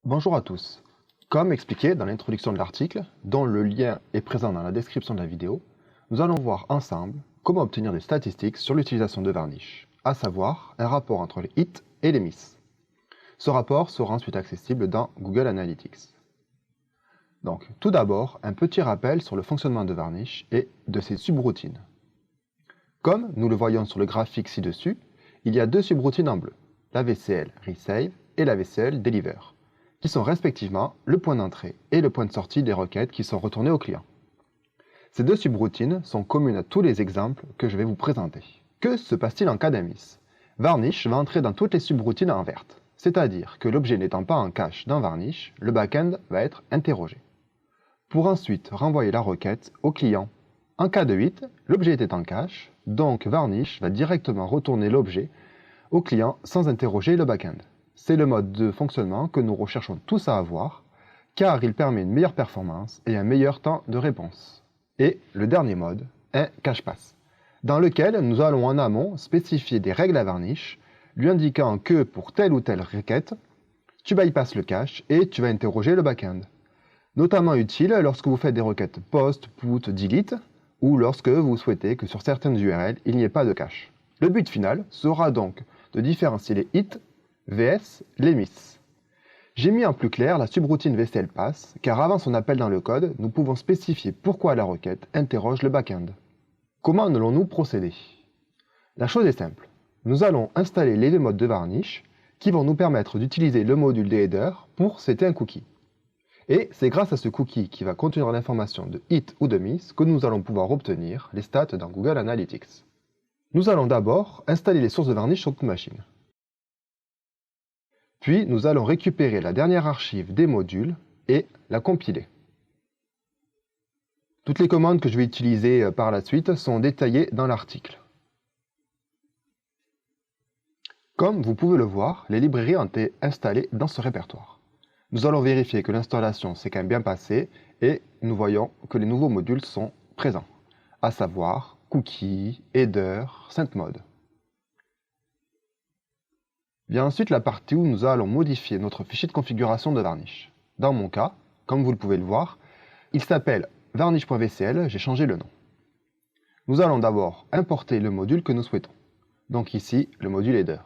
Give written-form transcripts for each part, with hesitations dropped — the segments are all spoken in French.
Bonjour à tous. Comme expliqué dans l'introduction de l'article, dont le lien est présent dans la description de la vidéo, nous allons voir ensemble comment obtenir des statistiques sur l'utilisation de Varnish, à savoir un rapport entre les hits et les misses. Ce rapport sera ensuite accessible dans Google Analytics. Donc, tout d'abord, un petit rappel sur le fonctionnement de Varnish et de ses subroutines. Comme nous le voyons sur le graphique ci-dessus, il y a deux subroutines en bleu, la VCL Resave et la VCL Deliver, qui sont respectivement le point d'entrée et le point de sortie des requêtes qui sont retournées au client. Ces deux subroutines sont communes à tous les exemples que je vais vous présenter. Que se passe-t-il en cas d'un miss? Varnish va entrer dans toutes les subroutines en verte, c'est-à-dire que l'objet n'étant pas en cache dans Varnish, le backend va être interrogé, pour ensuite renvoyer la requête au client. En cas de hit, l'objet était en cache, donc Varnish va directement retourner l'objet au client sans interroger le backend. C'est le mode de fonctionnement que nous recherchons tous à avoir, car il permet une meilleure performance et un meilleur temps de réponse. Et le dernier mode, un cache-pass, dans lequel nous allons en amont spécifier des règles à Varnish, lui indiquant que pour telle ou telle requête, tu bypasses le cache et tu vas interroger le backend. Notamment utile lorsque vous faites des requêtes post, put, delete, ou lorsque vous souhaitez que sur certaines URL, il n'y ait pas de cache. Le but final sera donc de différencier les hits vs les miss. J'ai mis en plus clair la subroutine VCL pass, car avant son appel dans le code, nous pouvons spécifier pourquoi la requête interroge le backend. Comment allons-nous procéder? La chose est simple. Nous allons installer les deux modes de Varnish qui vont nous permettre d'utiliser le module des headers pour setter un cookie. Et c'est grâce à ce cookie qui va contenir l'information de hit ou de miss que nous allons pouvoir obtenir les stats dans Google Analytics. Nous allons d'abord installer les sources de Varnish sur toute machine. Puis nous allons récupérer la dernière archive des modules et la compiler. Toutes les commandes que je vais utiliser par la suite sont détaillées dans l'article. Comme vous pouvez le voir, les librairies ont été installées dans ce répertoire. Nous allons vérifier que l'installation s'est quand même bien passée et nous voyons que les nouveaux modules sont présents, à savoir cookies, header, SendMode. Vient ensuite la partie où nous allons modifier notre fichier de configuration de Varnish. Dans mon cas, comme vous le pouvez le voir, il s'appelle varnish.vcl, j'ai changé le nom. Nous allons d'abord importer le module que nous souhaitons, donc ici le module header.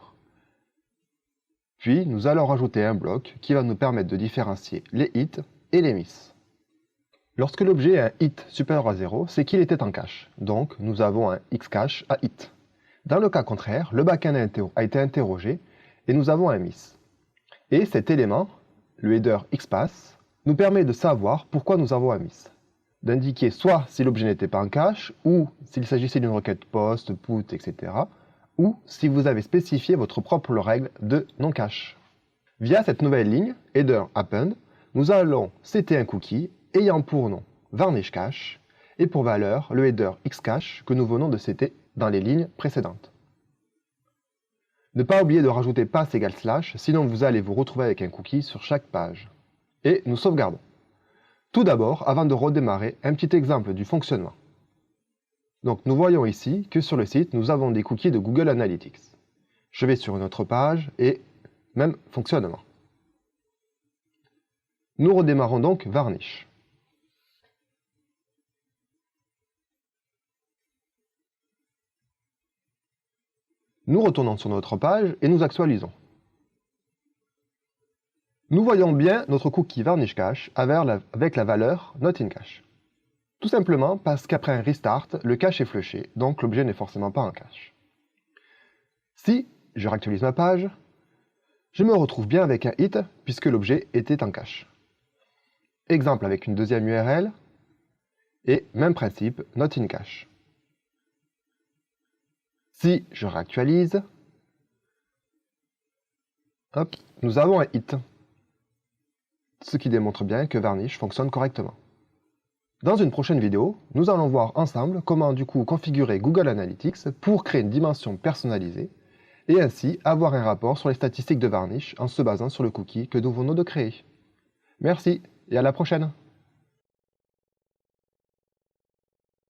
Puis nous allons rajouter un bloc qui va nous permettre de différencier les hits et les miss. Lorsque l'objet a un hit supérieur à 0, c'est qu'il était en cache, donc nous avons un xcache à hit. Dans le cas contraire, le backend a été interrogé et nous avons un miss. Et cet élément, le header xpass, nous permet de savoir pourquoi nous avons un miss. D'indiquer soit si l'objet n'était pas en cache, ou s'il s'agissait d'une requête post, put, etc., ou si vous avez spécifié votre propre règle de non-cache. Via cette nouvelle ligne, header append, nous allons setter un cookie ayant pour nom Varnish cache et pour valeur le header xcache que nous venons de setter dans les lignes précédentes. Ne pas oublier de rajouter pass égale slash, sinon vous allez vous retrouver avec un cookie sur chaque page. Et nous sauvegardons. Tout d'abord, avant de redémarrer, un petit exemple du fonctionnement. Donc nous voyons ici que sur le site, nous avons des cookies de Google Analytics. Je vais sur une autre page et même fonctionnement. Nous redémarrons donc Varnish. Nous retournons sur notre page et nous actualisons. Nous voyons bien notre cookie Varnish cache avec la valeur not in cache. Tout simplement parce qu'après un restart, le cache est flushé, donc l'objet n'est forcément pas en cache. Si je réactualise ma page, je me retrouve bien avec un hit puisque l'objet était en cache. Exemple avec une deuxième URL, et même principe, not in cache. Si je réactualise, hop, nous avons un hit, ce qui démontre bien que Varnish fonctionne correctement. Dans une prochaine vidéo, nous allons voir ensemble comment du coup configurer Google Analytics pour créer une dimension personnalisée et ainsi avoir un rapport sur les statistiques de Varnish en se basant sur le cookie que nous venons de créer. Merci et à la prochaine!